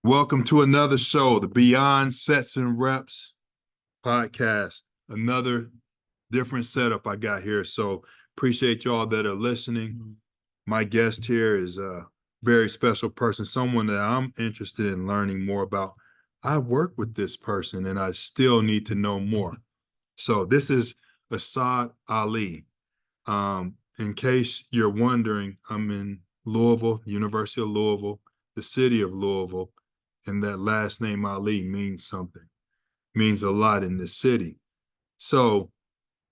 Welcome to another show, the Beyond Sets and Reps podcast. Another different setup I got here. So appreciate y'all that are listening. My guest here is a very special person, someone that I'm interested in learning more about. I work with this person and I still need to know more. So this is Asaad Ali. In case you're wondering, I'm in Louisville, University of Louisville, the city of Louisville, and that last name Ali means something, means a lot in this city. So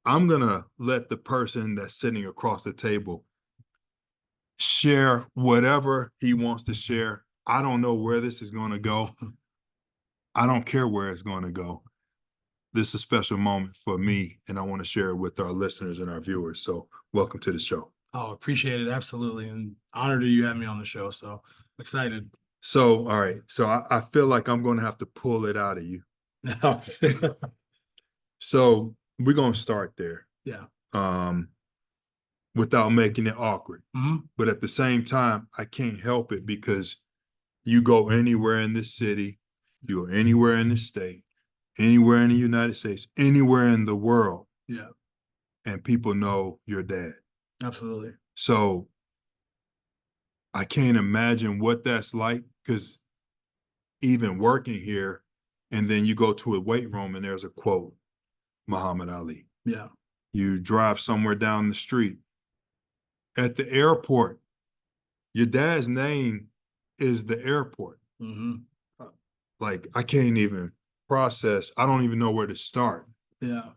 I'm gonna let the person that's sitting across the table share whatever he wants to share. I don't know where this is going to go. I don't care where it's going to go. This is a special moment for me, and I want to share it with our listeners and our viewers. So welcome to the show. Oh, appreciate it. Absolutely. And honored to you having me on the show. So excited. So, all right. So I feel like I'm going to have to pull it out of you. So we're going to start there. Yeah. Without making it awkward. Mm-hmm. But at the same time, I can't help it because you go anywhere in this city, you go anywhere in the state, anywhere in the United States, anywhere in the world. Yeah. And people know your dad. Absolutely. So I can't imagine what that's like, because even working here, and then you go to a weight room and there's a quote, Muhammad Ali. Yeah. You drive somewhere down the street. At the airport, your dad's name is the airport. Mm-hmm. Like, I can't even process. I don't even know where to start. Yeah.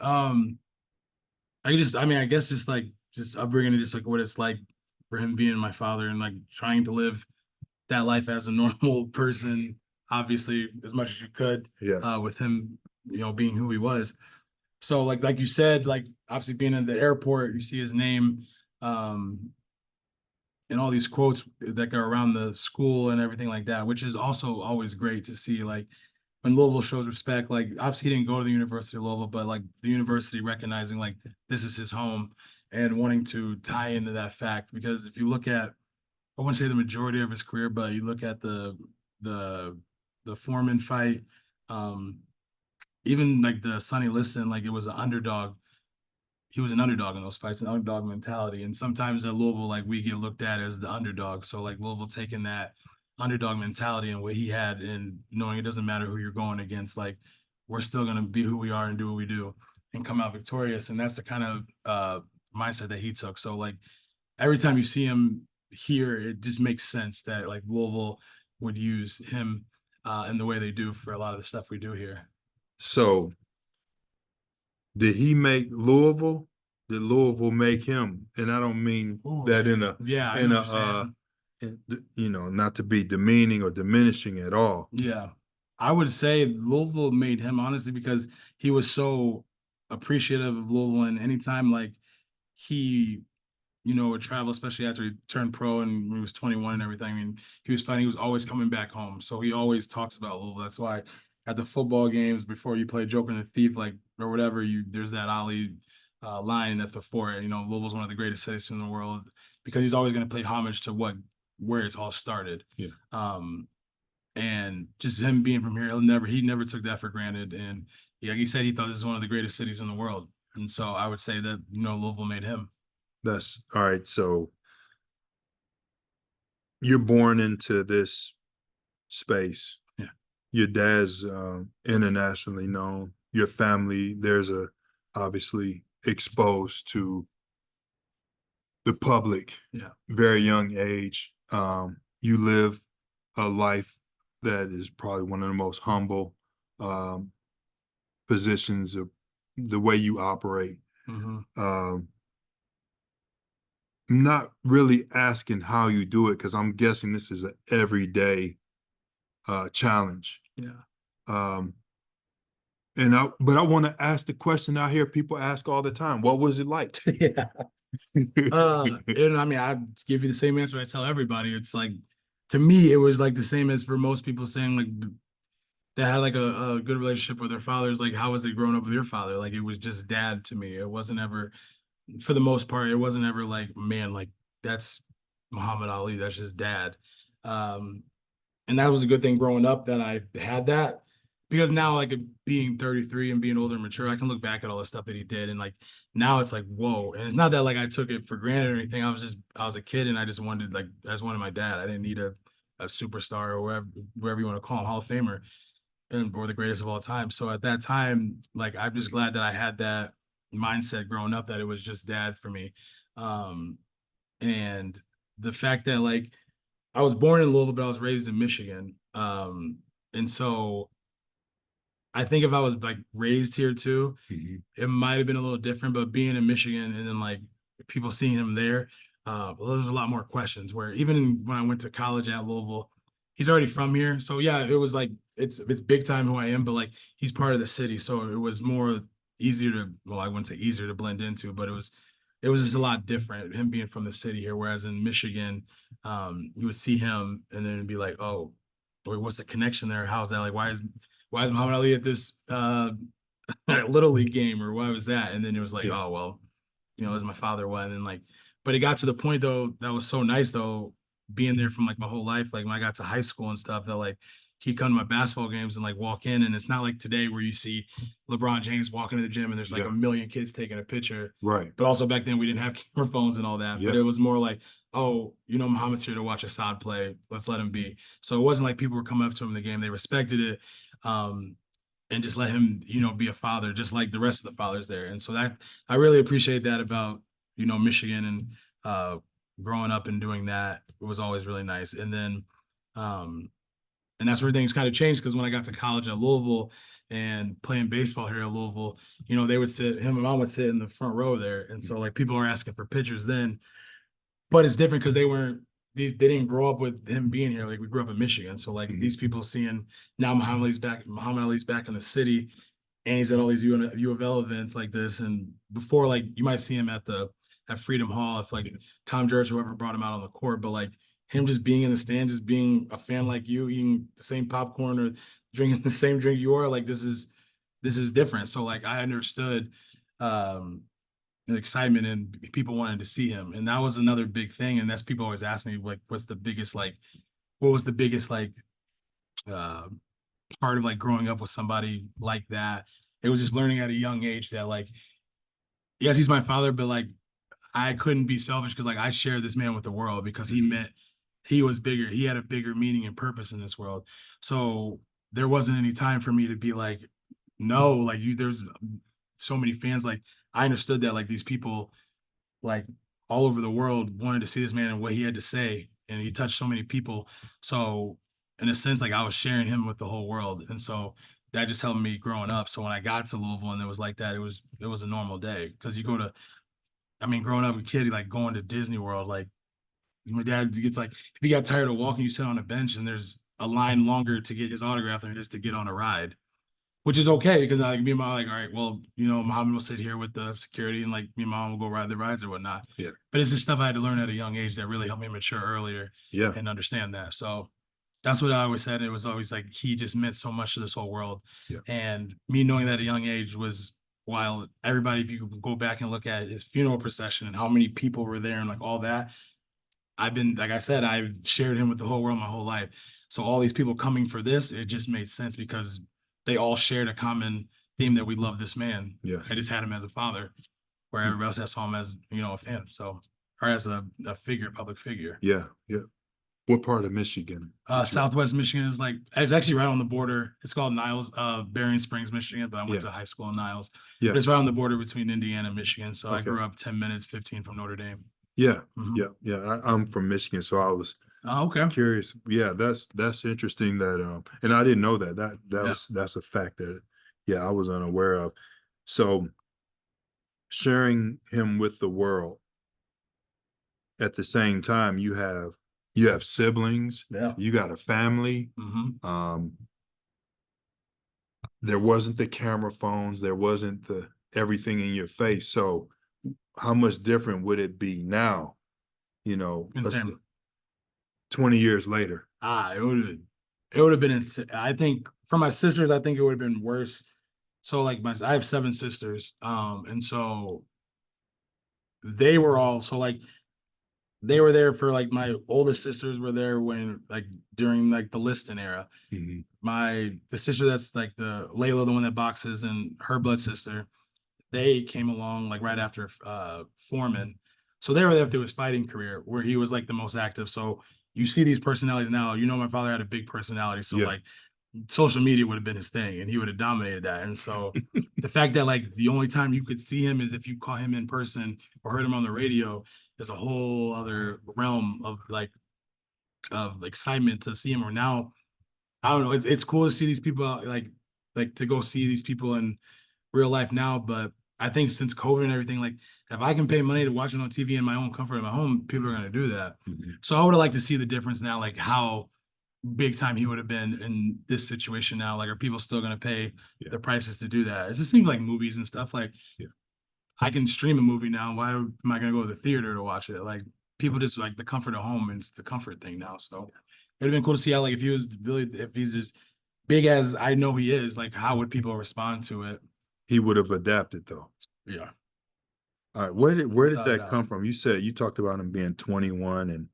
I guess just upbringing, just like what it's like for him being my father and like trying to live that life as a normal person, obviously as much as you could. Yeah. With him, being who he was. So like you said, like obviously being in the airport, you see his name, and all these quotes that go around the school and everything like that, which is also always great to see. Like when Louisville shows respect, like obviously he didn't go to the University of Louisville, but like the university recognizing like this is his home and wanting to tie into that fact. Because if you look at, I wouldn't say the majority of his career, but you look at the Foreman fight, even like the Sonny Liston, like it was an underdog. He was an underdog in those fights, an underdog mentality. And sometimes at Louisville, like we get looked at as the underdog. So like Louisville taking that underdog mentality and what he had, and knowing it doesn't matter who you're going against, like we're still gonna be who we are and do what we do and come out victorious. And that's the kind of mindset that he took. So like every time you see him here, it just makes sense that like Louisville would use him in the way they do for a lot of the stuff we do here. So did he make Louisville? Did Louisville make him? And I don't mean that in a not to be demeaning or diminishing at all. Yeah. I would say Louisville made him, honestly, because he was so appreciative of Louisville. And anytime like he, would travel, especially after he turned pro and when he was 21 and everything. I mean, he was always coming back home. So he always talks about Louisville. That's why at the football games before you play Joker and the Thief, like or whatever, there's that Ali line that's before it. Louisville's one of the greatest cities in the world, because he's always going to pay homage to where it's all started. Yeah. And just him being from here, he never took that for granted. And like he said, he thought this is one of the greatest cities in the world. And so I would say that, Louisville made him. That's all right. So you're born into this space. Yeah. Your dad's internationally known. Your family, there's obviously exposed to the public. Yeah. Very young age. You live a life that is probably one of the most humble positions of the way you operate. Mm-hmm. I'm not really asking how you do it, because I'm guessing this is an everyday challenge. Yeah. But I want to ask the question I hear people ask all the time: what was it like? Yeah. I give you the same answer I tell everybody. It's like, to me, it was like the same as for most people saying like that had like a good relationship with their fathers. Like, how was it growing up with your father? Like, it was just dad to me. It wasn't ever, for the most part, it wasn't ever like, man, like that's Muhammad Ali. That's just dad. And that was a good thing growing up that I had that, because now, like, being 33 and being older and mature, I can look back at all the stuff that he did, and like now it's like, whoa. And it's not that like I took it for granted or anything. I was a kid and I just wanted my dad. I didn't need a superstar or wherever you want to call him, Hall of Famer, and or the greatest of all time. So at that time, like, I'm just glad that I had that mindset growing up, that it was just dad for me. Um, and the fact that, like, I was born in Louisville, but I was raised in Michigan. And so I think if I was like raised here too, it might have been a little different. But being in Michigan and then like people seeing him there, well, there's a lot more questions. Where even when I went to college at Louisville, he's already from here, so yeah, it was like it's big time who I am. But like he's part of the city, so it was more easier to, well, I wouldn't say easier to blend into, but it was just a lot different him being from the city here. Whereas in Michigan, you would see him and then it'd be like, oh, wait, what's the connection there? How's that? Like, why is Muhammad Ali at this little league game, or why was that? And then it was like, Yeah. oh well, as my father was. And then like, but it got to the point though that was so nice though, being there from like my whole life. Like when I got to high school and stuff, that like he'd come to my basketball games and like walk in, and it's not like today where you see LeBron James walking to the gym and there's like Yeah. a million kids taking a picture. Right. But also back then we didn't have camera phones and all that. But Yeah. it was more like, oh, Muhammad's here to watch Asaad play. Let's let him be. So it wasn't like people were coming up to him in the game. They respected it. And just let him, be a father, just like the rest of the fathers there. And so that I really appreciate that about, Michigan, and growing up and doing that. It was always really nice. And then and that's where things kind of changed, because when I got to college at Louisville and playing baseball here at Louisville, they would sit, him and mom would sit in the front row there. And so like people were asking for pictures then, but it's different because they didn't grow up with him being here. Like we grew up in Michigan. So like these people seeing now Muhammad Ali's back in the city, and he's at all these U of L events like this. And before, like you might see him at Freedom Hall if like Tom George or whoever brought him out on the court, but like him just being in the stand, just being a fan like you, eating the same popcorn or drinking the same drink you are, like this is different. So like I understood um the excitement and people wanted to see him. And that was another big thing. And that's, people always ask me like, what was the biggest like uh part of like growing up with somebody like that? It was just learning at a young age that like, yes, he's my father, but like I couldn't be selfish, because like I shared this man with the world, because he was bigger. He had a bigger meaning and purpose in this world. So there wasn't any time for me to be like, no, like there's so many fans. Like I understood that like these people like all over the world wanted to see this man and what he had to say, and he touched so many people. So in a sense, like I was sharing him with the whole world, and so that just helped me growing up. So when I got to Louisville and it was like that, it was a normal day, because you go to, I mean, growing up a kid, like going to Disney World, like my dad gets like, if he got tired of walking, you sit on a bench and there's a line longer to get his autograph than it is to get on a ride, which is okay, because I can be my like, all right, well, Muhammad will sit here with the security, and like me and mom will go ride the rides or whatnot. Yeah. But it's just stuff I had to learn at a young age that really helped me mature earlier. Yeah. And understand that. So that's what I always said. It was always like he just meant so much to this whole world. Yeah. And me knowing that at a young age was, while everybody, if you go back and look at his funeral procession and how many people were there and like all that, I've been, like I said, I've shared him with the whole world my whole life. So all these people coming for this, it just made sense, because they all shared a common theme, that we love this man. Yeah. I just had him as a father, where everybody else has saw him as, a fan. So, or as a figure, public figure. Yeah. Yeah. What part of Michigan? Southwest Michigan is like, it's actually right on the border. It's called Niles, Berrien Springs, Michigan, but I went to high school in Niles. Yeah. But it's right on the border between Indiana and Michigan. So I Okay. grew up 10 minutes, 15 from Notre Dame. Yeah. Mhm. Yeah. Yeah. I'm from Michigan, so I was Oh, okay. curious. Yeah, that's interesting that and I didn't know that. Yeah. That's a fact that I was unaware of. So sharing him with the world at the same time, you have siblings, Yeah. you got a family. Mm-hmm. There wasn't the camera phones, there wasn't the everything in your face. So how much different would it be now, Insane. 20 years later? It would have been insane. I think for my sisters, I think it would have been worse. So like I have 7 sisters. And so they were all, so like they were there for like my oldest sisters were there when like during like the Liston era. Mhm. The sister that's like the Layla, the one that boxes, and her blood sister, they came along like right after Foreman. So they were there through his fighting career where he was like the most active. So you see these personalities now. You know, my father had a big personality. So Yeah. like social media would have been his thing and he would have dominated that. And so the fact that like the only time you could see him is if you caught him in person or heard him on the radio is a whole other realm of excitement to see him. Or now, I don't know, it's cool to see these people out, like to go see these people in real life now. But I think since COVID and everything, like if I can pay money to watch it on TV in my own comfort in my home, people are going to do that. Mhm. So I would have liked to see the difference now, like how big time he would have been in this situation now. Like, are people still going to pay Yeah. the prices to do that? It's the same like movies and stuff. Like, Yeah. I can stream a movie now. Why am I going to go to the theater to watch it? Like, people just like the comfort of home, and it's the comfort thing now. So it'd have been cool to see how, like, if he was really, if he's as big as I know he is, like, how would people respond to it? He would have adapted though. Yeah, All right, where did without a that doubt. come from? You talked about him being 21 and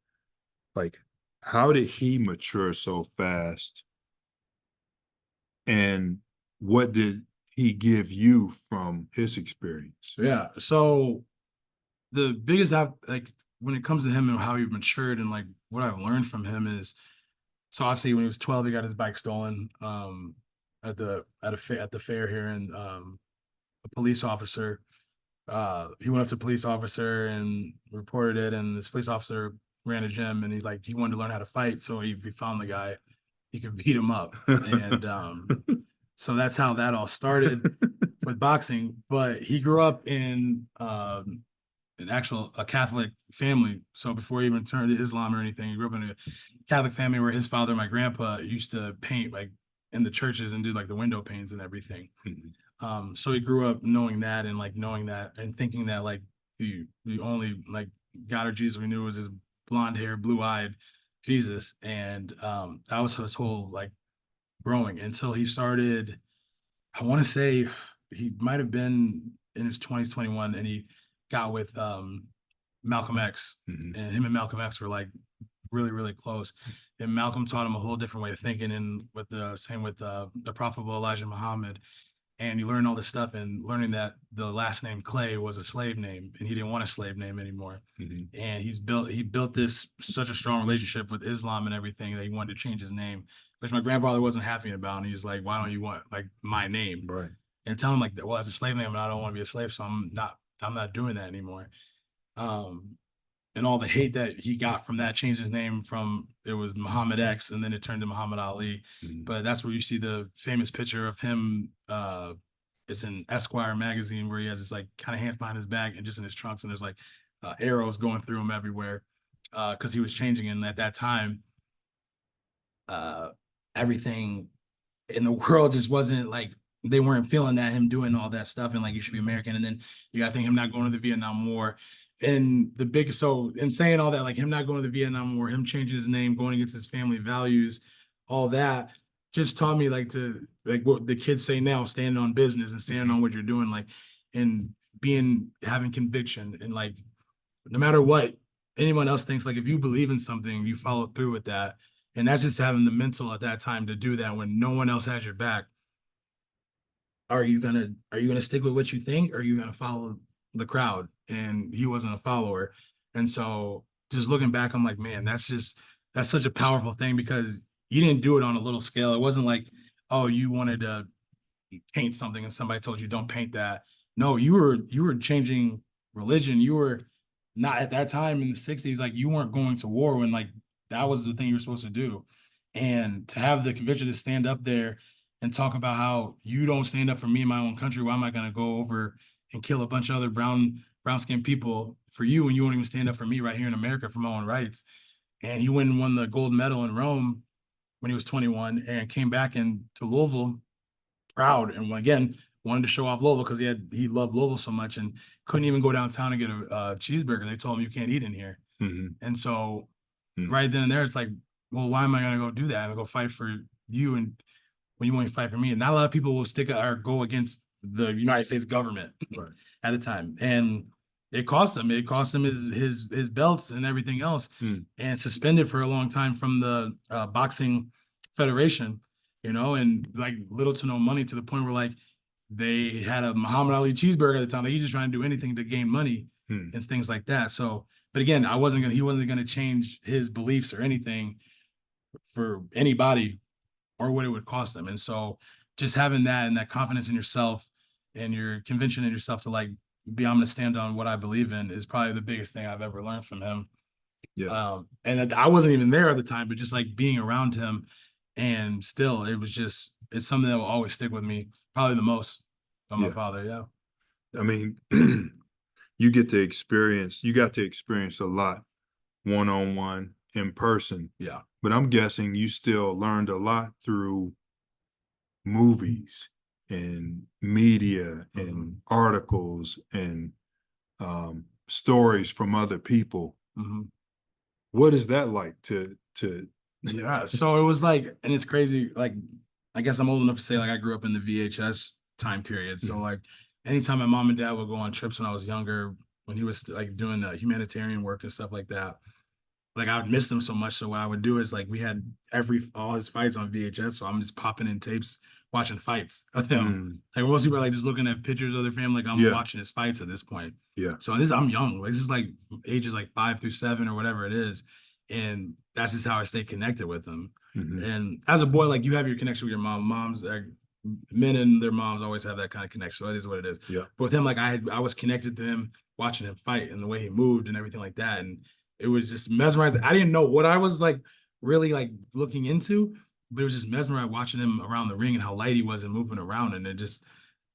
like how did he mature so fast? And what did he give you from his experience? Yeah. So the biggest like when it comes to him and how he matured and like what I've learned from him is, so obviously when he was 12, he got his bike stolen at the fair here, and a police officer, he went up to a police officer and reported it, and this police officer ran a gym, and he wanted to learn how to fight, so he found the guy, he could beat him up. And so that's how that all started with boxing. But he grew up in a Catholic family. So before he even turned to Islam or anything, he grew up in a Catholic family where his father, my grandpa, used to paint like in the churches and do like the window panes and everything. Mhm. So he grew up knowing that, and like knowing that and thinking that like the only like God or Jesus we knew was his blonde hair, blue eyed Jesus. And that was his whole like growing until he started, I want to say he might have been in his 20s, 21, and he got with Malcolm X. Mhm. And him and Malcolm X were like really, really close. And Malcolm taught him a whole different way of thinking, and with the same with the Prophet Elijah Muhammad. And you learn all this stuff, and learning that the last name Clay was a slave name and he didn't want a slave name anymore. Mhm. And he built this such a strong relationship with Islam and everything that he wanted to change his name, which my grandfather wasn't happy about. And he was like, why don't you want like my name? Right. And tell him like, well, it's a slave name and I don't want to be a slave, so I'm not doing that anymore. Um, and all the hate that he got from that changed his name from, it was Muhammad X, and then it turned to Muhammad Ali. Mhm. But that's where you see the famous picture of him. It's in Esquire magazine where he has his like kind of hands behind his back and just in his trunks, and there's like arrows going through him everywhere because he was changing. And at that time, uh, everything in the world just wasn't like, they weren't feeling that, him doing all that stuff and like you should be American. And then you gotta think him not going to the Vietnam War, and so in saying all that, like him not going to the Vietnam War, him changing his name, going against his family values, all that just taught me like to like what the kids say now, standing on business and standing on what you're doing, like, and having conviction, and like no matter what anyone else thinks, like if you believe in something, you follow through with that. And that's just having the mental at that time to do that when no one else has your back. Are you gonna stick with what you think, or are you gonna follow the crowd? And he wasn't a follower. And so just looking back, I'm like, man, that's such a powerful thing, because you didn't do it on a little scale. It wasn't like, oh, you wanted to paint something and somebody told you don't paint that. No, you were changing religion. You were not at that time in the 60s, like you weren't going to war when like that was the thing you were supposed to do. And to have the conviction to stand up there and talk about how you don't stand up for me in my own country, why am I gonna go over and kill a bunch of other brown skinned people for you when you won't even stand up for me right here in America for my own rights? And he went and won the gold medal in Rome when he was 21 and came back into Louisville proud, and again wanted to show off Louisville because he loved Louisville so much, and couldn't even go downtown and get a cheeseburger. They told him you can't eat in here. Mhm. And so Mhm. right then and there, it's like, well, why am I going to go do that and go fight for you, and when you want to fight for me? And not a lot of people will stick or go against the United States government Right. at a time. And It cost him. It cost him his belts and everything else, Hmm. and suspended for a long time from the boxing federation. And like little to no money, to the point where like they had a Muhammad Ali cheeseburger at the time. Like, he's just trying to do anything to gain money Hmm. and things like that. So, but again, he wasn't gonna change his beliefs or anything for anybody or what it would cost them. And so just having that and that confidence in yourself and your conviction in yourself to like I'm gonna stand on what I believe in is probably the biggest thing I've ever learned from him. Yeah. And I wasn't even there at the time, but just like being around him, and still it's something that will always stick with me, probably the most, on my Yeah. father. Yeah. I mean, you got to experience a lot one-on-one in person, Yeah. but I'm guessing you still learned a lot through movies and media and articles and stories from other people. Mm-hmm. What is that like to Yeah. So it was like, and it's crazy. Like, I guess I'm old enough to say like I grew up in the VHS time period. So like anytime my mom and dad would go on trips when I was younger, when he was like doing the humanitarian work and stuff like that, like I would miss them so much. So what I would do is like we had all his fights on VHS. So I'm just popping in tapes, watching fights of him. Mm, Like most people are like just looking at pictures of their family. Like I'm yeah, watching his fights at this point. yeah. So I'm young. Like, this is like ages like 5 through 7 or whatever it is. And that's just how I stay connected with him. Hmm. And as a boy, like you have your connection with your mom. Moms, like, men and their moms always have that kind of connection. So it is what it is. Yeah. But with him, like I was connected to him, watching him fight and the way he moved and everything like that. And it was just mesmerized. I didn't know what I was like really like looking into, but it was just mesmerized watching him around the ring and how light he was and moving around. And it just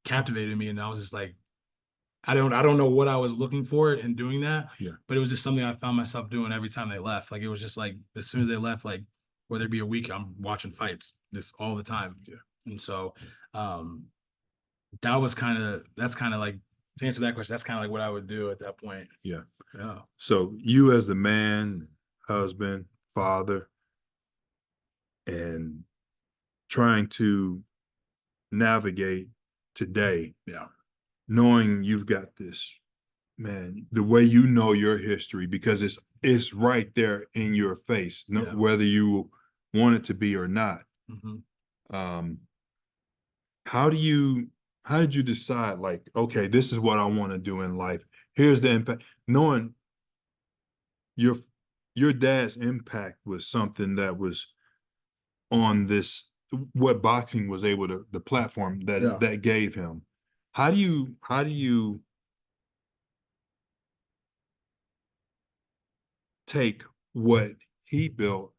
captivated me. And I was just like, I don't know what I was looking for in doing that, Yeah. but it was just something I found myself doing every time they left. Like it was just like as soon as they left, like whether it be a week, I'm watching fights just all the time. Yeah. And so um that's kind of like, to answer that question, that's kind of like what I would do at that point. Yeah. Yeah. So you as the man, husband, father, and trying to navigate today, Yeah. knowing you've got this, man, the way you know your history, because it's right there in your face, no, Yeah. whether you want it to be or not. Mhm. Um, how did you decide, like, okay, this is what I want to do in life? Here's the impact. Knowing your your dad's impact was something that was on this, what boxing was able to, the platform Yeah. that gave him. How do you take what he built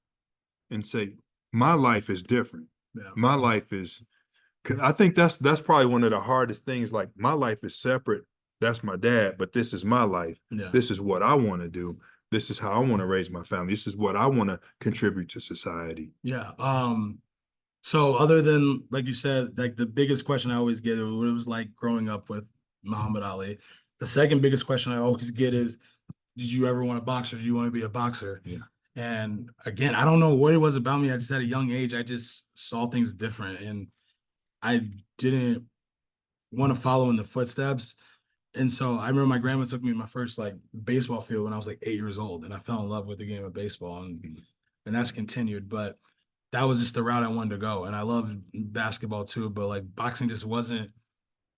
and say, my life is different. Yeah. My life is, 'cause I think that's probably one of the hardest things. Like, my life is separate. That's my dad, but this is my life. Yeah. This is what I want to do. This is how I want to raise my family. This is what I want to contribute to society. Yeah. So other than like you said, like the biggest question I always get, it was like growing up with Muhammad Ali. The second biggest question I always get is, did you ever want to box, or do you want to be a boxer? Yeah. And again, I don't know what it was about me. I just at a young age, I just saw things different, and I didn't want to follow in the footsteps. And so I remember my grandma took me to my first like baseball field when I was like 8 years old, and I fell in love with the game of baseball, and that's continued. But that was just the route I wanted to go, and I loved basketball too. But like boxing just wasn't.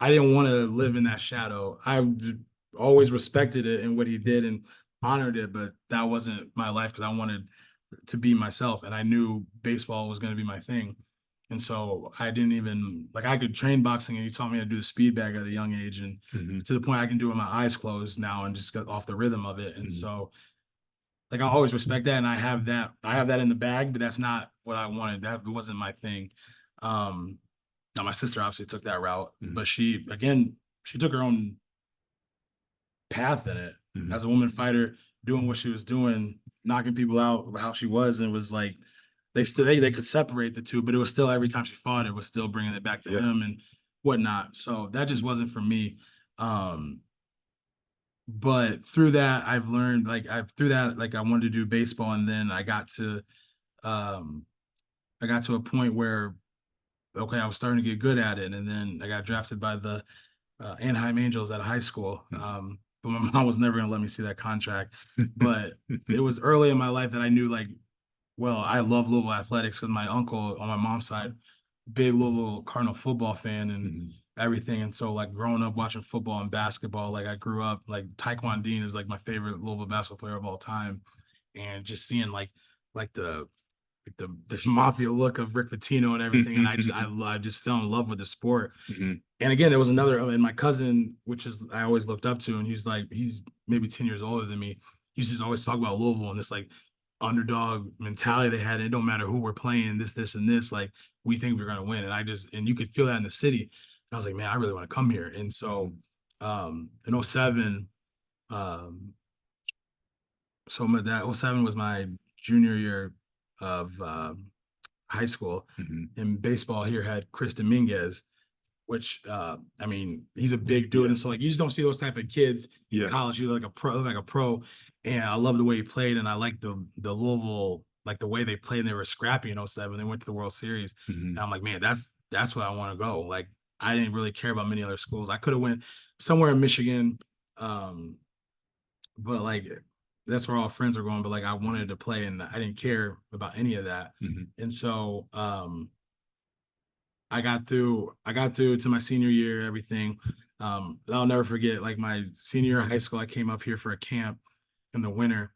I didn't want to live in that shadow. Always respected it and what he did and honored it, but that wasn't my life, because I wanted to be myself, and I knew baseball was going to be my thing. And so I didn't even like, I could train boxing, and he taught me how to do the speed bag at a young age, and Mhm. to the point I can do it with my eyes closed now and just get off the rhythm of it. And Mhm. so like I always respect that, and I have that in the bag, but that's not what I wanted. That wasn't my thing. Um Now my sister obviously took that route, Mhm. but she took her own path in it Mhm. as a woman fighter, doing what she was doing, knocking people out how she was, and was like they could separate the two, but it was still every time she fought, it was still bringing it back to Yeah. him and whatnot. So that just wasn't for me. Um, but through that, I've learned like I wanted to do baseball, and then um I got to a point where okay, I was starting to get good at it, and then I got drafted by the Anaheim Angels out of high school. Mhm. but my mom was never gonna let me see that contract. But it was early in my life that I knew like, well, I love Louisville athletics because my uncle on my mom's side, big Louisville Cardinal football fan and Mhm. everything. And so like growing up watching football and basketball, like I grew up like Taekwon Dean is like my favorite Louisville basketball player of all time. And just seeing like the this mafia look of Rick Pitino and everything. And I just fell in love with the sport. Mhm. And again, there was another, and my cousin, which is I always looked up to, and he's maybe 10 years older than me. He used to always talk about Louisville and this like underdog mentality they had. It don't matter who we're playing, this, and this. Like we think we're gonna win. And you could feel that in the city. And I was like, man, I really want to come here. And so in '07, um, that '07 was my junior year of high school. Mhm. And baseball here had Chris Dominguez, which I mean, he's a big dude. And so like you just don't see those type of kids in Yeah. college. You look like a pro. And I love the way he played. And I like the Louisville, like the way they played, and they were scrappy in '07. They went to the World Series. Mhm. And I'm like, man, that's what I want to go. Like I didn't really care about many other schools. I could have went somewhere in Michigan. Um, but like that's where all friends are going. But like I wanted to play and I didn't care about any of that. Mhm. And so I got through to my senior year, everything. And I'll never forget, like my senior year of high school, I came up here for a camp in the winter,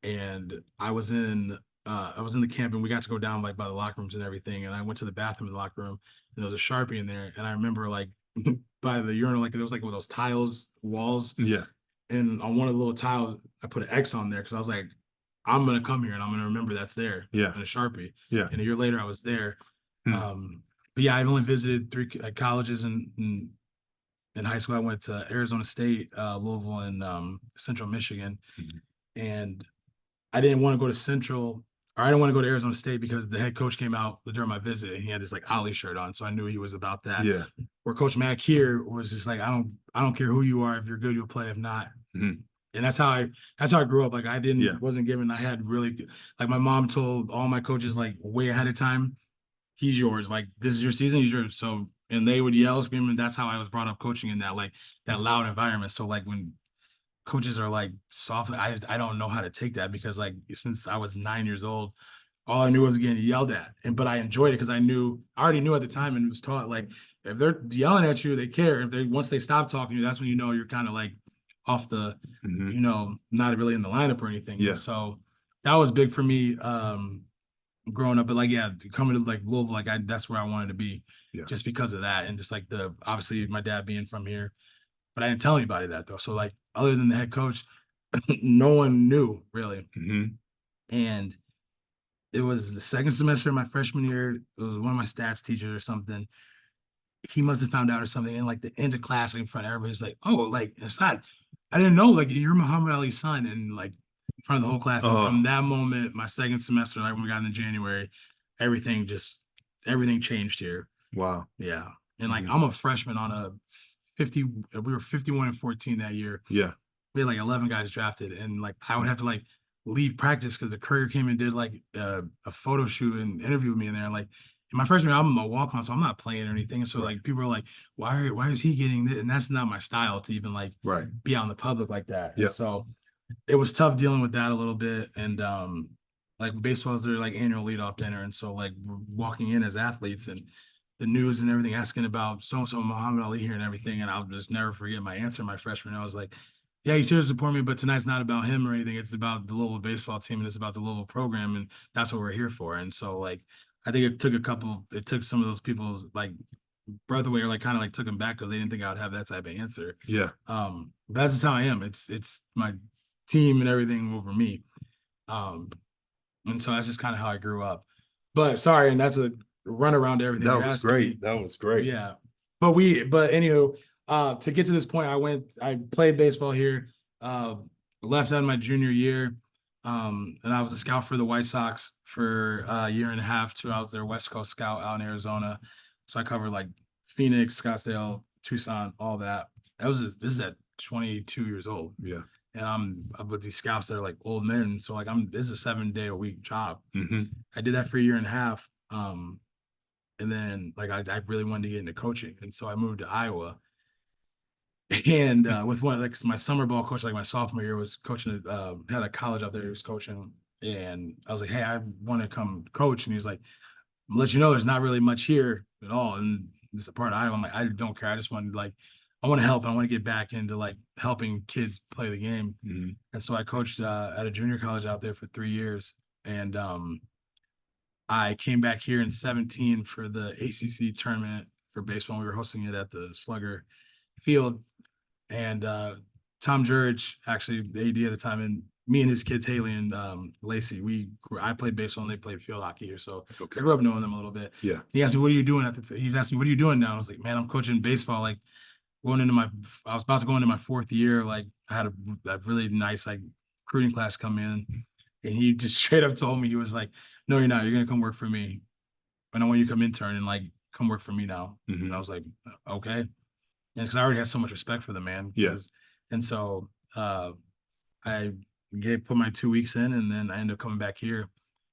and I was in the camp, and we got to go down like by the locker rooms and everything. And I went to the bathroom in the locker room, and there was a Sharpie in there, and I remember like by the urinal, like there was like one of those tiles walls, Yeah. and on one of the little tiles, I put an X on there because I was like, I'm gonna come here and I'm gonna remember that's there Yeah. in a Sharpie. Yeah. And a year later, I was there. Hmm. But yeah, I've only visited three colleges in high school. I went to Arizona State, Louisville, and Central Michigan. Mhm. And I didn't want to go to Central, or I didn't want to go to Arizona State because the head coach came out during my visit and he had this like Ali shirt on, so I knew he was about that. Yeah. Where Coach Mack here was just like, I don't care who you are. If you're good, you'll play. If not, Mhm. and that's how I grew up. Like I Yeah. wasn't given. I had really like my mom told all my coaches like way ahead of time, he's yours. Like this is your season, he's yours. So and they would yell, scream, and that's how I was brought up coaching in that like that loud environment. So like when coaches are like soft, I don't know how to take that because like since I was 9 years old, all I knew was getting yelled at. And but I enjoyed it because I already knew at the time and was taught like if they're yelling at you, they care. If they once they stop talking to you, that's when you know you're kind of like off the, Mhm. not really in the lineup or anything. And Yeah. so that was big for me growing up. But like yeah, coming to like Louisville, like that's where I wanted to be Yeah. just because of that. And just like the obviously my dad being from here. But I didn't tell anybody that though. So like other than the head coach, no one knew really. Mhm. And it was the second semester of my freshman year. It was one of my stats teachers or something. He must have found out or something. And like the end of class, like in front of everybody's like, oh, like it's not, I didn't know, like you're Muhammad Ali's son. And like in front of the whole class. And Oh, from that moment, my second semester, like when we got into January, everything just, everything changed here. wow. Yeah. And like Mhm. I'm a freshman on a 50, we were 51 and 14 that year. Yeah. We had like 11 guys drafted, and like I would have to like leave practice because the courier came and did like a photo shoot and interview with me in there. Like in my freshman year, I'm a walk on, so I'm not playing or anything. So Right. like people are like, why is he getting this? And that's not my style to even like Right. be out in the public like that. And Yeah. so it was tough dealing with that a little bit. And like baseball's their like annual leadoff dinner, and so like we're walking in as athletes and the news and everything asking about so and so Muhammad Ali here and everything, and I'll just never forget my answer my freshman. I was like, "Yeah, he's here to support me, but tonight's not about him or anything. It's about the Louisville baseball team and it's about the Louisville program, and that's what we're here for." And so like I think it took some of those people's like breath away or like kind of like took them back because they didn't think I would have that type of answer. Yeah. That's just how I am. It's my team and everything over me. Um, and so that's just kind of how I grew up. But sorry, and that's a run around to everything That you're was asking me. great. That was great. Yeah. But anywho, to get to this point, I played baseball here, uh, left out my junior year. And I was a scout for the White Sox for a year and a half, too. I was their West Coast scout out in Arizona. So I covered like Phoenix, Scottsdale, Tucson, all that. This is at 22 years old. Yeah. And I'm with these scouts that are like old men. So like this is a 7 day a week job. Mhm. I did that for a year and a half. And then like I really wanted to get into coaching. And so I moved to Iowa. And with one, like my summer ball coach, like my sophomore year, was coaching had a college out there he was coaching. And I was like, hey, I want to come coach. And he was like, I'll let you know there's not really much here at all. And this is a part of Iowa. I'm like, I don't care. I just want to like, I want to help. I want to get back into like helping kids play the game. Mm-hmm. And so I coached at a junior college out there for 3 years. And I came back here in 17 for the ACC tournament for baseball. We were hosting it at the Slugger Field. And Tom Jurich, actually the AD at the time, and me and his kids, Haley and Lacey, I played baseball and they played field hockey here. So Okay. I grew up knowing them a little bit. Yeah. He asked me, what are you doing he asked me, what are you doing now? I was like, man, I'm coaching baseball. Like I was about to go into my 4th year. Like I had a really nice like recruiting class come in. And he just straight up told me, he was like, no, you're not. You're going to come work for me. And I want you to come intern and like come work for me now. Mm-hmm. And I was like, okay. And because I already had so much respect for the man. Yeah. And so I put my 2 weeks in, and then I ended up coming back here.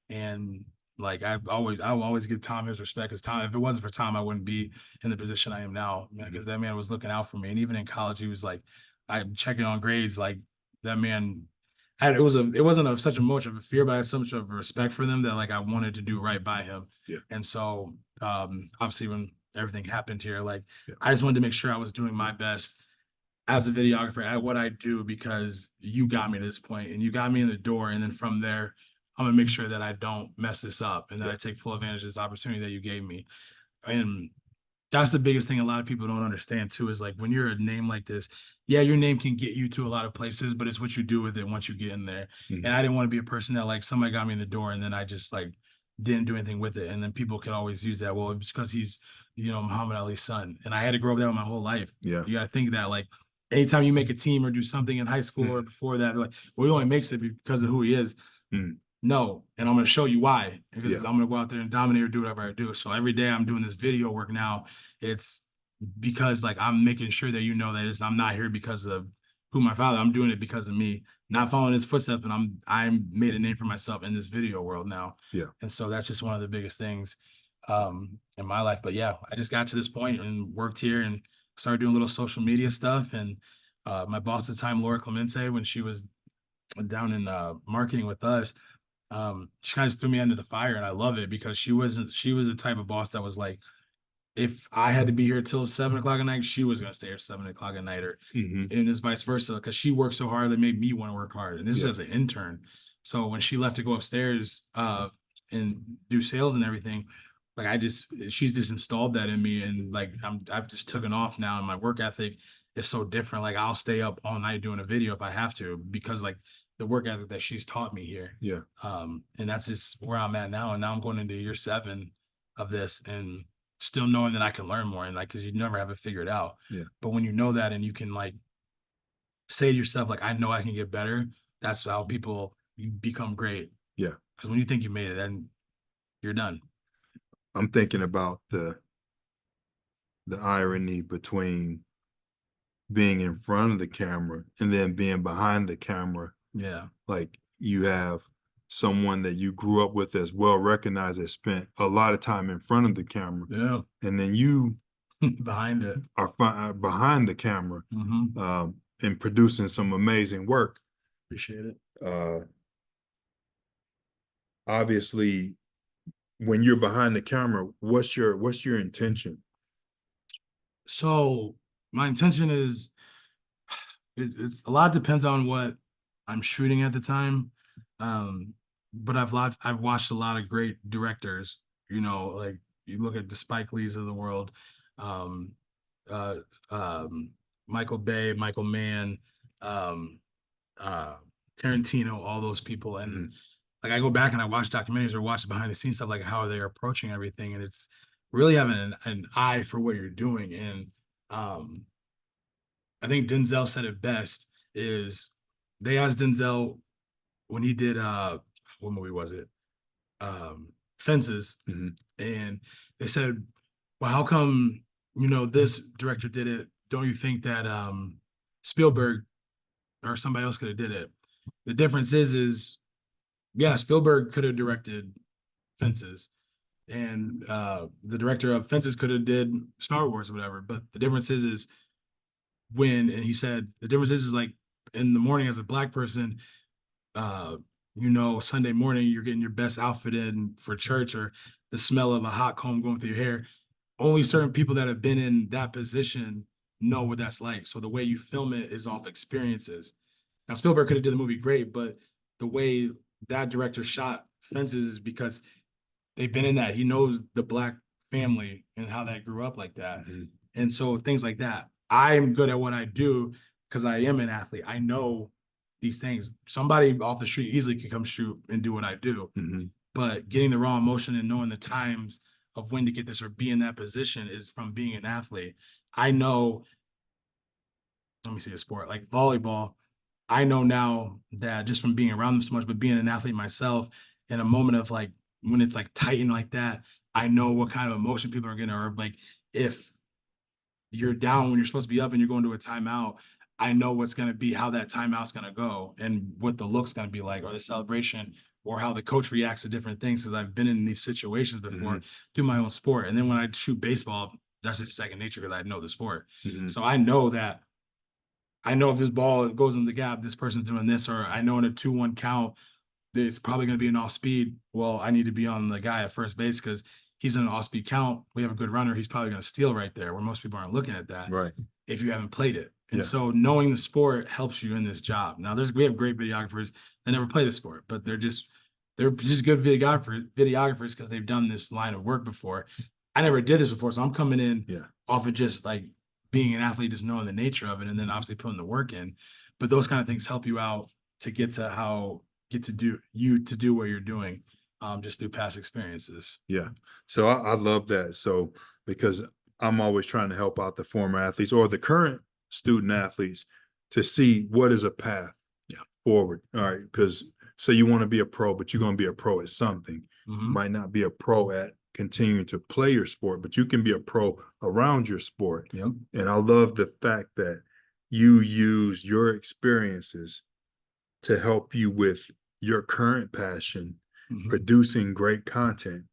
And like I will always give Tom his respect, because Tom, if it wasn't for Tom, I wouldn't be in the position I am now, because that man was looking out for me. And even in college, he was like, I'm checking on grades. Like that man it wasn't such a much of a fear, but I had so much of a respect for them that like I wanted to do right by him. Yeah. And so obviously when everything happened here, like Yeah. I just wanted to make sure I was doing my best as a videographer at what I do, because you got me to this point and you got me in the door. And then from there, I'm gonna make sure that I don't mess this up and that I take full advantage of this opportunity that you gave me. And that's the biggest thing a lot of people don't understand too, is like when you're a name like this, yeah, your name can get you to a lot of places, but it's what you do with it once you get in there. Mm-hmm. And I didn't want to be a person that like somebody got me in the door and then I just like didn't do anything with it. And then people could always use that. Well, it's because he's, Muhammad Ali's son. And I had to grow up that my whole life. Yeah. You gotta think that like anytime you make a team or do something in high school or before that, like, well, he only makes it because of who he is. Mm. No, and I'm going to show you why, because Yeah. I'm going to go out there and dominate or do whatever I do. So every day I'm doing this video work now. It's because like I'm making sure that that I'm not here because of who my father. I'm doing it because of me, not following his footsteps. And I'm made a name for myself in this video world now. Yeah. And so that's just one of the biggest things in my life. But yeah, I just got to this point and worked here and started doing a little social media stuff. And my boss at the time, Laura Clemente, when she was down in marketing with us, she kind of threw me under the fire, and I love it because she was the type of boss that was like, if I had to be here till 7 o'clock at night, she was gonna stay here 7 o'clock at night, or Mm-hmm. and it's vice versa, because she worked so hard that made me want to work hard. And this is Yeah. as an intern. So when she left to go upstairs and do sales and everything, like she's just installed that in me, and like I've just taken off now, and my work ethic is so different. Like I'll stay up all night doing a video if I have to, because like the work ethic that she's taught me here. Yeah. And that's just where I'm at now. And now I'm going into year 7 of this, and still knowing that I can learn more, and like, cause you never have it figured out. Yeah. But when you know that, and you can like say to yourself, like, I know I can get better. That's how you become great. Yeah. Cause when you think you made it, then you're done. I'm thinking about the irony between being in front of the camera and then being behind the camera. Yeah. Like you have someone that you grew up with that's well recognized, that spent a lot of time in front of the camera. Yeah. And then you behind it are behind the camera, and producing some amazing work. Appreciate it. Obviously, when you're behind the camera, what's your intention? So my intention is, it's a lot depends on what I'm shooting at the time. But I've watched a lot of great directors, like you look at the Spike Lees of the world, um, uh, Michael Bay, Michael Mann, Tarantino, all those people. And like I go back and I watch documentaries or watch behind the scenes stuff, like how they're approaching everything. And it's really having an eye for what you're doing. And I think Denzel said it best, is they asked Denzel when he did what movie was it? Fences. And they said, well, how come this director did it? Don't you think that Spielberg or somebody else could have did it? The difference is yeah, Spielberg could have directed Fences, and the director of Fences could have did Star Wars or whatever. But the difference is and he said the difference is like in the morning as a Black person, Sunday morning you're getting your best outfit in for church, or the smell of a hot comb going through your hair. Only certain people that have been in that position know what that's like. So the way you film it is off experiences. Now Spielberg could have did the movie great, but the way that director shot Fences is because they've been in that. He knows the Black family and how that grew up like that. Mm-hmm. And so things like that. I'm good at what I do because I am an athlete. I know these things. Somebody off the street easily can come shoot and do what I do. Mm-hmm. But getting the raw emotion and knowing the times of when to get this or be in that position is from being an athlete. I know, let me see a sport like volleyball. I know now that just from being around them so much, but being an athlete myself, in a moment of like when it's like tight and like that, I know what kind of emotion people are gonna, or like if you're down when you're supposed to be up and you're going to a timeout, I know what's going to be, how that timeout's going to go and what the look's going to be like, or the celebration, or how the coach reacts to different things. Because I've been in these situations before through my own sport. And then when I shoot baseball, that's just second nature because I know the sport. So I know that, I know if this ball goes in the gap, this person's doing this, or I know in a 2-1 count, there's probably going to be an off speed. Well, I need to be on the guy at first base because he's in an off speed count. We have a good runner. He's probably going to steal right there, where most people aren't looking at that. Right. If you haven't played it. And so knowing the sport helps you in this job. Now we have great videographers that never play the sport, but they're just good videographers because they've done this line of work before. I never did this before. So I'm coming in off of just like being an athlete, just knowing the nature of it, and then obviously putting the work in. But those kind of things help you out to get to do what you're doing, just through past experiences. Yeah. So I love that. So because I'm always trying to help out the former athletes or the current student athletes to see what is a path forward. All right. Because say you want to be a pro, but you're going to be a pro at something. You might not be a pro at continuing to play your sport, but you can be a pro around your sport. And I love the fact that you use your experiences to help you with your current passion, producing great content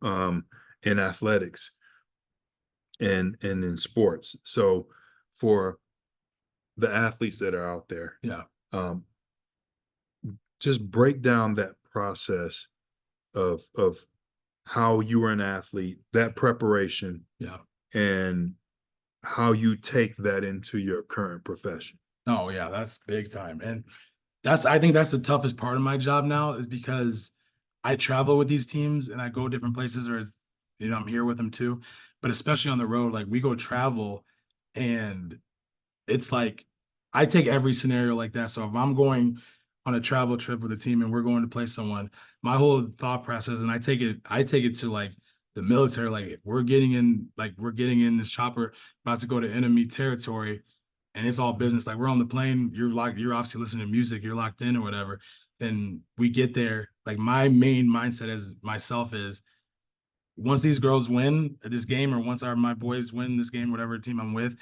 in athletics and in sports. So for the athletes that are out there, just break down that process of how you were an athlete, that preparation, and how you take that into your current profession. Oh yeah, that's big time. And I think that's the toughest part of my job now, is because I travel with these teams and I go different places, or I'm here with them too. But especially on the road, like we go travel, and it's like I take every scenario like that. So if I'm going on a travel trip with a team and we're going to play someone, my whole thought process, and I take it to like the military, like we're getting in this chopper about to go to enemy territory, and it's all business. Like we're on the plane, you're obviously listening to music, you're locked in or whatever. And we get there. Like my main mindset as myself is, once these girls win this game, or once my boys win this game, whatever team I'm with,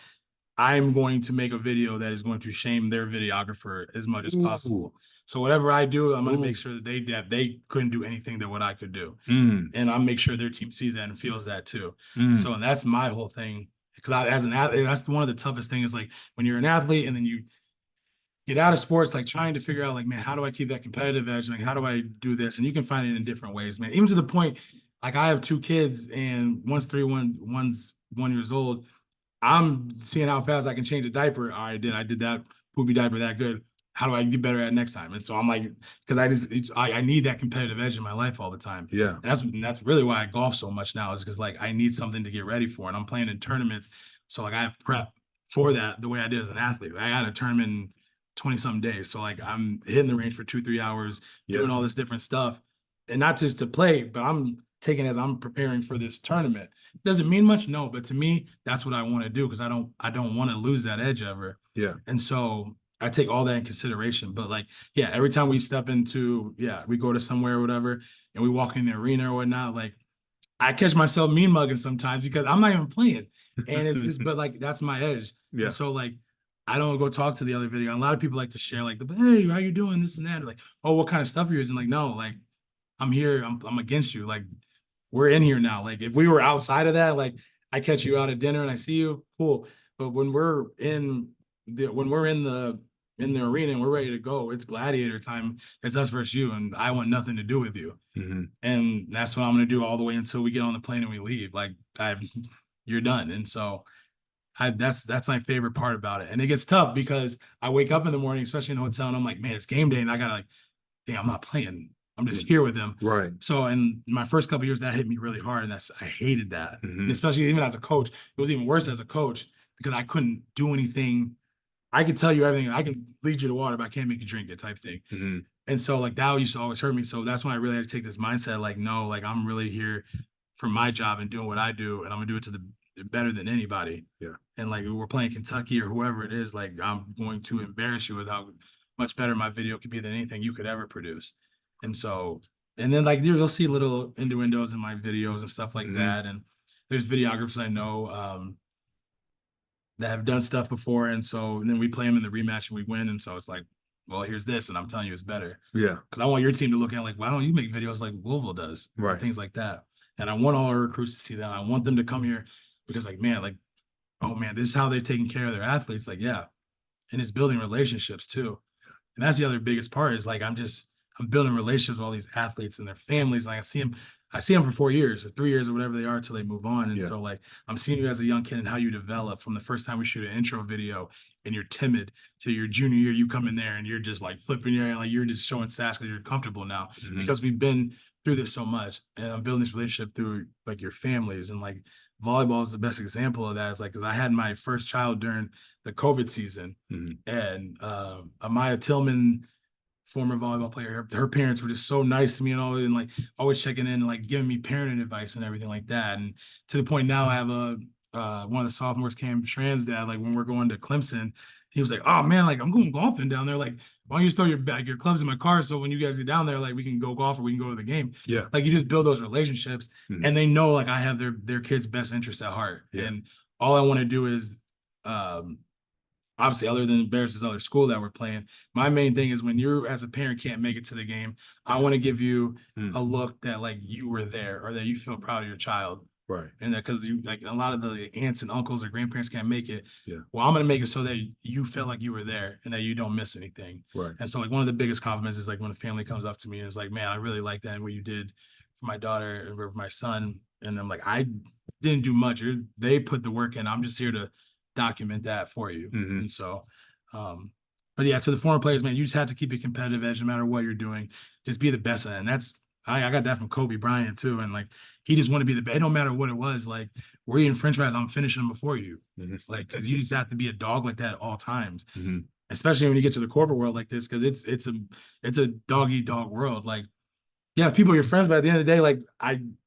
I'm going to make a video that is going to shame their videographer as much as possible. So whatever I do, I'm going to make sure that they couldn't do anything that what I could do. And I'll make sure their team sees that and feels that too. So, and that's my whole thing. Because as an athlete, that's one of the toughest things, like when you're an athlete and then you get out of sports, like trying to figure out like, man, how do I keep that competitive edge? Like, how do I do this? And you can find it in different ways, man. Even to the point, like I have 2 kids and one's 3, one's 1 years old. I'm seeing how fast I can change a diaper. I did that poopy diaper that good. How do I get better at it next time? And so I'm like, because I need that competitive edge in my life all the time. Yeah. And that's really why I golf so much now, is because like I need something to get ready for. And I'm playing in tournaments. So like I have prep for that the way I did as an athlete. I got a tournament in 20-something days. So like I'm hitting the range for 2-3 hours, doing all this different stuff. And not just to play, but I'm taking as I'm preparing for this tournament. Does it mean much? No, but to me, that's what I want to do, because I don't want to lose that edge ever. Yeah. And so I take all that in consideration. But like, yeah, every time we step into, we go to somewhere or whatever, and we walk in the arena or whatnot, like I catch myself mean mugging sometimes because I'm not even playing. And it's just, but like, that's my edge. Yeah. And so like, I don't go talk to the other video. And a lot of people like to share like, hey, how you doing? This and that. Like, oh, what kind of stuff you're using? Like, no, like I'm here. I'm against you. Like, we're in here now. Like if we were outside of that, like I catch you out at dinner and I see you, cool. But when we're in the arena and we're ready to go, it's gladiator time. It's us versus you, and I want nothing to do with you. And that's what I'm gonna do all the way until we get on the plane and we leave. Like you're done. And so that's my favorite part about it. And it gets tough because I wake up in the morning, especially in a hotel, and I'm like, man, it's game day, and I gotta like, damn, I'm not playing. I'm just here with them. Right. So in my first couple years, that hit me really hard, and I hated that. And especially even as a coach, it was even worse as a coach because I couldn't do anything. I could tell you everything. I can lead you to water, but I can't make you drink it type thing. And so like that used to always hurt me. So that's when I really had to take this mindset, like, no, like I'm really here for my job and doing what I do, and I'm gonna do it to the better than anybody. Yeah. And like we're playing Kentucky or whoever it is, like I'm going to embarrass you with how much better my video could be than anything you could ever produce. And so, and then like you'll see little innuendos in my videos and stuff like that. And there's videographers I know that have done stuff before. And so and then we play them in the rematch and we win. And so it's like, well, here's this, and I'm telling you it's better. Yeah. Because I want your team to look at like, why don't you make videos like Louisville does? Right. And things like that. And I want all our recruits to see that. I want them to come here because like, man, like, oh man, this is how they're taking care of their athletes. Like, yeah. And it's building relationships too. And that's the other biggest part is like, I'm building relationships with all these athletes and their families. Like I see them for 4 years or 3 years or whatever they are till they move on. And so like, I'm seeing you as a young kid and how you develop from the first time we shoot an intro video and you're timid to your junior year, you come in there and you're just like flipping your, like you're just showing sass because you're comfortable now because we've been through this so much. And I'm building this relationship through like your families, and like volleyball is the best example of that. It's like, cause I had my first child during the COVID season and Amaya Tillman, former volleyball player, her parents were just so nice to me and all, and like always checking in and like giving me parenting advice and everything like that. And to the point now I have one of the sophomores, Cam Schran's dad, like when we're going to Clemson, he was like, oh man, like I'm going golfing down there. Like, why don't you just throw your clubs in my car so when you guys get down there, like we can go golf or we can go to the game. Yeah. Like you just build those relationships and they know like I have their kids' best interests at heart. And all I want to do is obviously, other than embarrass this other school that we're playing, my main thing is when you as a parent can't make it to the game, I want to give you a look that like you were there or that you feel proud of your child. Right. And that because you like a lot of the aunts and uncles or grandparents can't make it. Yeah. Well, I'm gonna make it so that you feel like you were there and that you don't miss anything. Right. And so like one of the biggest compliments is like when a family comes up to me and is like, man, I really like that and what you did for my daughter and for my son. And I'm like, I didn't do much. They put the work in. I'm just here to document that for you. And so but yeah, to the former players, man, you just have to keep a competitive edge no matter what you're doing. Just be the best at it. And that's I got that from Kobe Bryant too. And like he just want to be the best. It don't matter what it was. Like we're eating French fries, I'm finishing them before you. Like because you just have to be a dog like that at all times. Especially when you get to the corporate world like this, because it's a dog eat dog world. Like, yeah, people are your friends, but at the end of the day, like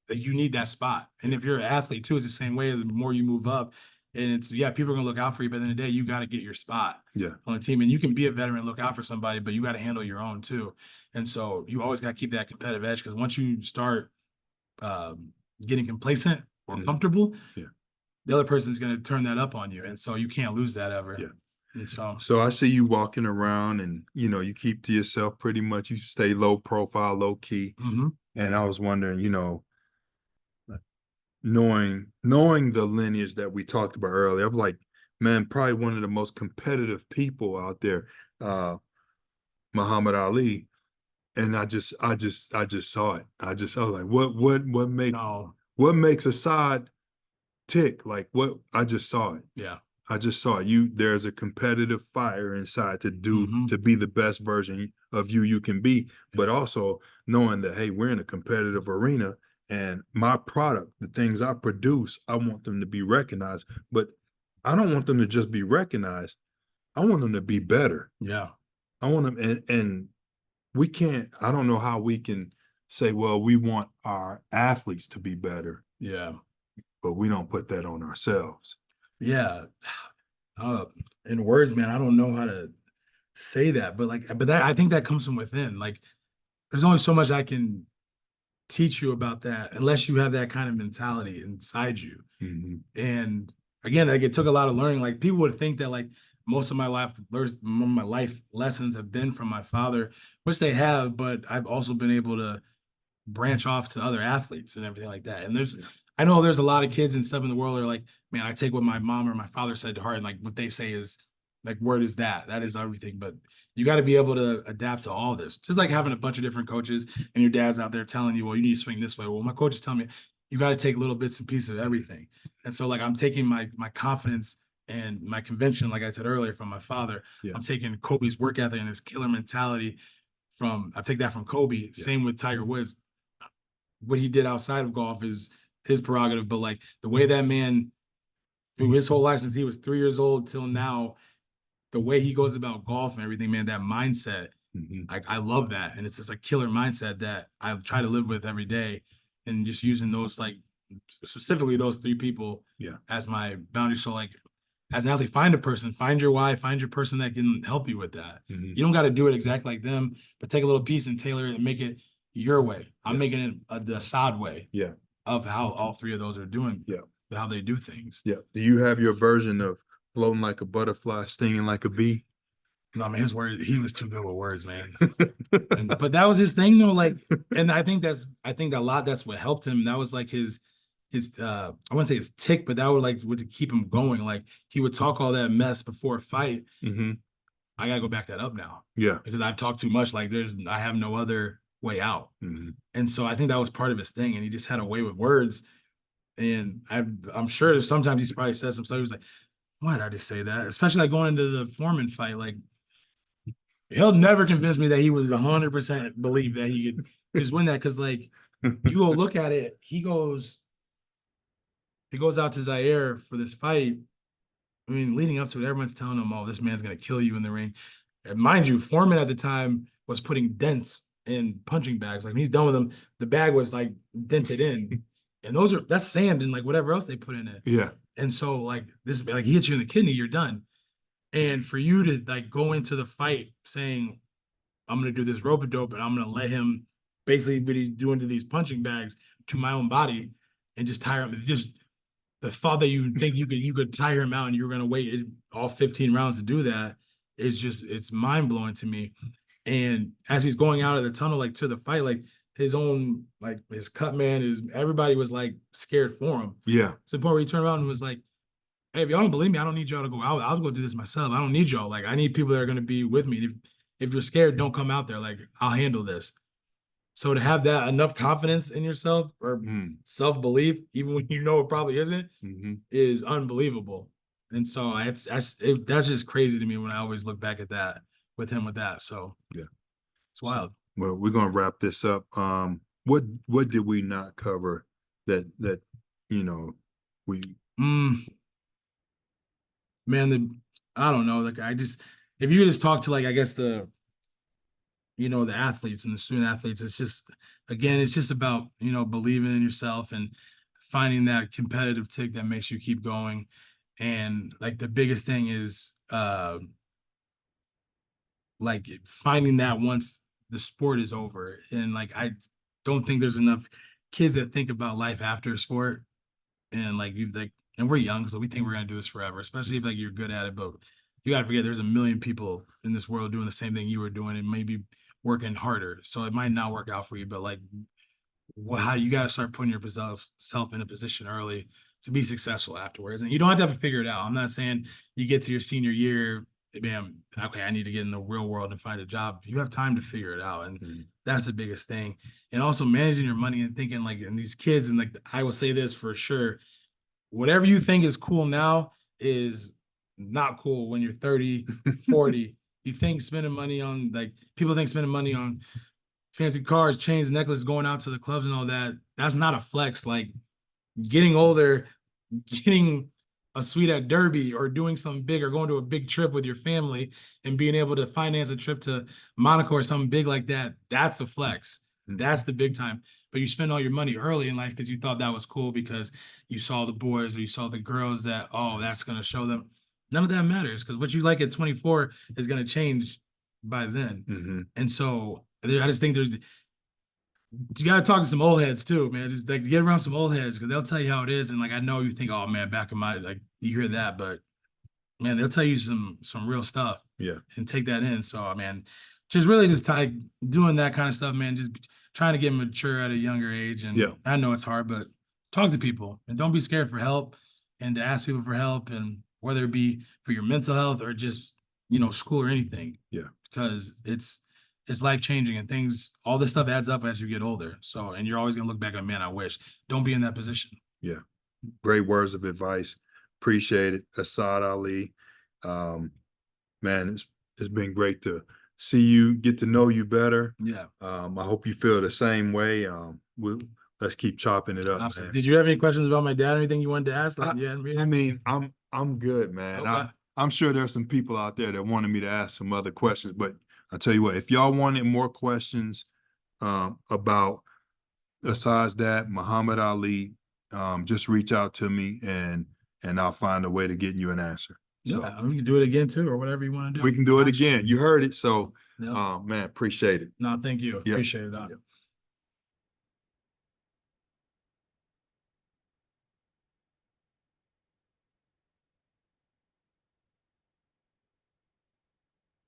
you need that spot. And if you're an athlete too, it's the same way. As the more you move up, and it's people are gonna look out for you, but at the end of the day, you got to get your spot on the team. And you can be a veteran, look out for somebody, but you got to handle your own too. And so you always got to keep that competitive edge because once you start getting complacent or comfortable, the other person's gonna turn that up on you, and so you can't lose that ever. And so I see you walking around and you keep to yourself pretty much. You stay low profile, low key. And I was wondering, knowing the lineage that we talked about earlier, I'm like, man, probably one of the most competitive people out there, Muhammad Ali. And I just saw it. I was like, what makes Asaad tick? Like what I just saw it. Yeah. I just saw it. There's a competitive fire inside to be the best version of you can be, but also knowing that, hey, we're in a competitive arena and my product, the things I produce, I want them to be recognized, but I don't want them to just be recognized. I want them to be better. Yeah. I want them and we can't, I don't know how we can say, well, we want our athletes to be better. Yeah. But we don't put that on ourselves. Yeah. In words, man, I don't know how to say that, but I think that comes from within. Like there's only so much I can teach you about that unless you have that kind of mentality inside you. And again, like it took a lot of learning. Like people would think that like most of my life lessons have been from my father, which they have, but I've also been able to branch off to other athletes and everything like that. And I know there's a lot of kids and stuff in the world that are like, man, I take what my mom or my father said to heart, and like what they say is like, word is that. That is everything. But you got to be able to adapt to all this. Just like having a bunch of different coaches and your dad's out there telling you, well, you need to swing this way. Well, my coach is telling me you got to take little bits and pieces of everything. And so like I'm taking my confidence and my convention, like I said earlier, from my father. Yeah. I'm taking Kobe's work ethic and his killer mentality I take that from Kobe. Yeah. Same with Tiger Woods. What he did outside of golf is his prerogative, but like the way that man through his whole life since he was 3 years old till now, the way he goes about golf and everything, man, that mindset, I love that. And it's just a killer mindset that I try to live with every day, and just using those, like specifically those 3 people as my boundary. So like as an athlete, find a person, find your why, find your person that can help you with that. You don't got to do it exactly like them, but take a little piece and tailor it and make it your way. I'm making it the Asaad way of how all 3 of those are doing, how they do things. Yeah. Do you have your version of floating like a butterfly, stinging like a bee? No, man, his word, he was too good with words, man. But that was his thing, though. Like, and I think a lot that's what helped him. That was like his I wouldn't say his tick, but that would to keep him going. Like he would talk all that mess before a fight. I gotta go back that up now. Yeah. Because I've talked too much. Like I have no other way out. And so I think that was part of his thing. And he just had a way with words. And I'm sure sometimes he's probably said some stuff. He was like, why did I just say that? Especially like going into the Foreman fight. Like he'll never convince me that he was 100% believe that he could just win that. Because like you go look at it, he goes out to Zaire for this fight. I mean, leading up to it, everyone's telling him, oh, this man's gonna kill you in the ring. And mind you, Foreman at the time was putting dents in punching bags. Like when he's done with them, the bag was like dented in. And that's sand and like whatever else they put in it. Yeah. And so like this, like he hits you in the kidney, you're done. And for you to like go into the fight saying, I'm gonna do this rope a dope and I'm gonna let him basically what he's doing to these punching bags to my own body and just tire him. Just the thought that you think you could tire him out and you're gonna wait all 15 rounds to do that is just, it's mind blowing to me. And as he's going out of the tunnel, like to the fight, like his own, like his cut man, everybody was like scared for him. Yeah. So the point where he turned around and was like, hey, if y'all don't believe me, I don't need y'all to go out. I'll go do this myself. I don't need y'all. Like I need people that are gonna be with me. If you're scared, don't come out there. Like I'll handle this. So to have that enough confidence in yourself or self-belief, even when you know it probably isn't, is unbelievable. And so that's just crazy to me when I always look back at that with him with that. So yeah, it's wild. Well, we're gonna wrap this up. What did we not cover that we man, I don't know. Like if you just talk to like I guess the athletes and the student athletes, it's just it's just about believing in yourself and finding that competitive tick that makes you keep going. And like the biggest thing is like finding that once the sport is over. And like I don't think there's enough kids that think about life after sport. And like and we're young, so we think we're gonna do this forever, especially if like you're good at it. But you gotta forget there's a million people in this world doing the same thing you were doing and maybe working harder. So it might not work out for you, but like how you gotta start putting yourself in a position early to be successful afterwards. And you don't have to figure it out. I'm not saying you get to your senior year, man, okay, I need to get in the real world and find a job. You have time to figure it out. And that's the biggest thing. And also managing your money and thinking like, and these kids, and like, I will say this for sure, whatever you think is cool now is not cool when you're 30, 40. You think spending money on, like, people think spending money on fancy cars, chains, necklaces, going out to the clubs and all that, that's not a flex. Like, getting older, getting a suite at Derby or doing something big or going to a big trip with your family and being able to finance a trip to Monaco or something big like that, that's the flex. That's the big time. But you spend all your money early in life because you thought that was cool because you saw the boys or you saw the girls that, oh, that's going to show them. None of that matters because what you like at 24 is going to change by then. And so I just think you got to talk to some old heads too, man. Just like get around some old heads because they'll tell you how it is. And like, I know you think, oh man, back in my, like you hear that, but man, they'll tell you some real stuff. Yeah. And take that in. So, man, just really just doing that kind of stuff, man, just trying to get mature at a younger age. And I know it's hard, but talk to people and don't be scared for help and to ask people for help, and whether it be for your mental health or just, you know, school or anything. Yeah. Because it's life changing, and things, all this stuff adds up as you get older. So, and you're always gonna look back and, man, I wish. Don't be in that position. Yeah. Great words of advice. Appreciate it. Asaad Ali. Man, it's been great to see you, get to know you better. Yeah. I hope you feel the same way. Let's keep chopping it up, man. Did you have any questions about my dad or anything you wanted to ask? Like, I mean, I'm good, man. Okay. I'm sure there's some people out there that wanted me to ask some other questions, but I'll tell you what, if y'all wanted more questions about besides that, Muhammad Ali, just reach out to me and I'll find a way to get you an answer. So Yeah, we can do it again too, or whatever you want to do. we can do it again. You heard it. So Yeah. man, appreciate it. No, thank you. Yeah. Appreciate it. Yeah.